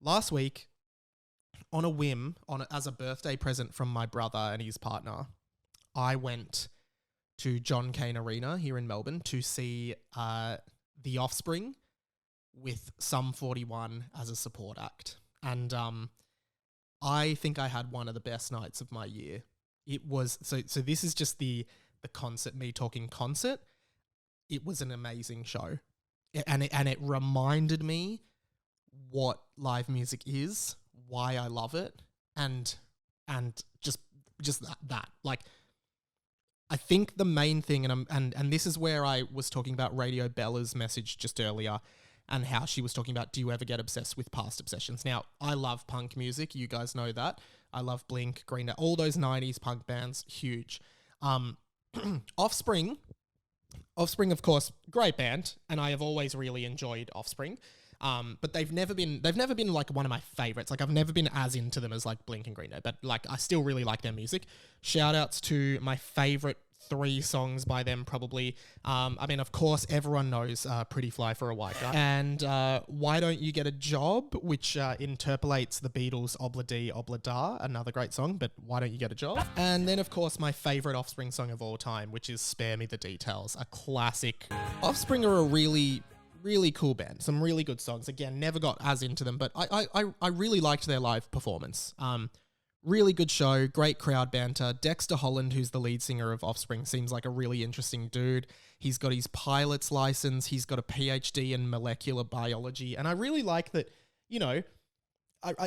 last week, on a whim, as a birthday present from my brother and his partner, I went to John Cain Arena here in Melbourne to see The Offspring with Sum 41 as a support act. And I think I had one of the best nights of my year. It was, so this is just the concert, me talking concert. It was an amazing show. And it reminded me what live music is, why I love it, and just that. Like, I think the main thing, and this is where I was talking about Radio Bella's message just earlier, and how she was talking about, do you ever get obsessed with past obsessions? Now, I love punk music. You guys know that. I love Blink, Green Day, all those 90s punk bands, huge. Offspring, of course, great band, and I have always really enjoyed Offspring. But they've never been like one of my favorites. Like, I've never been as into them as like Blink and Green Day, but like I still really like their music. Shout outs to my favorite 3 songs by them, probably. I mean, of course, everyone knows Pretty Fly for a White Guy. And Why Don't You Get a Job, which interpolates the Beatles' Obla Dee, Obla Da, another great song, but Why Don't You Get a Job? And then, of course, my favorite Offspring song of all time, which is Spare Me the Details, a classic. Offspring are a really cool band. Some really good songs. Again, never got as into them, but I really liked their live performance. Really good show, great crowd banter. Dexter Holland, who's the lead singer of Offspring, seems like a really interesting dude. He's got his pilot's license. He's got a PhD in molecular biology. And I really like that, you know,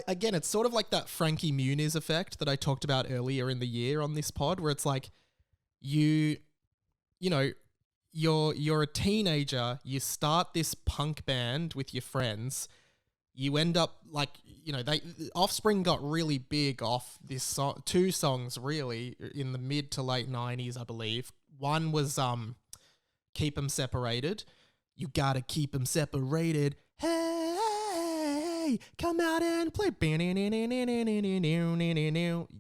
again, it's sort of like that Frankie Muniz effect that I talked about earlier in the year on this pod, where it's like, you know, you're a teenager, you start this punk band with your friends, you end up like, you know, Offspring got really big off this song, 2 songs really in the mid to late 90s, I believe. One was Keep 'Em Separated. You gotta keep 'em separated. Hey, come out and play.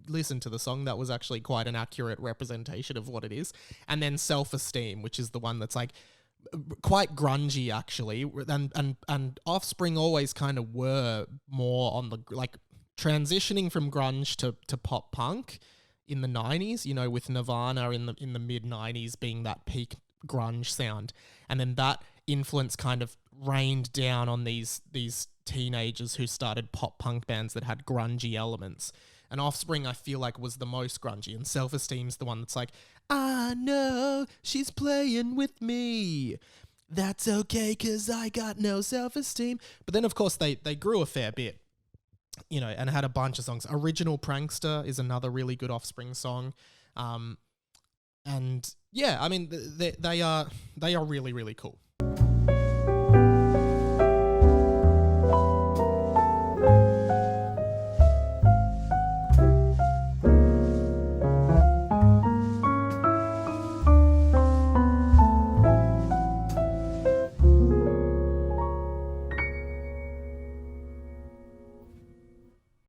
Listen to the song. That was actually quite an accurate representation of what it is. And then Self-Esteem, which is the one that's like quite grungy actually. And Offspring always kind of were more on the like transitioning from grunge to pop punk in the 90s, you know, with Nirvana in the mid 90s being that peak grunge sound. And then that influence kind of rained down on these teenagers who started pop punk bands that had grungy elements. And Offspring, I feel like, was the most grungy. And Self-Esteem's the one that's like, I know she's playing with me. That's okay, because I got no self-esteem. But then, of course, they grew a fair bit, you know, and had a bunch of songs. Original Prankster is another really good Offspring song. And yeah, I mean, they are really, really cool.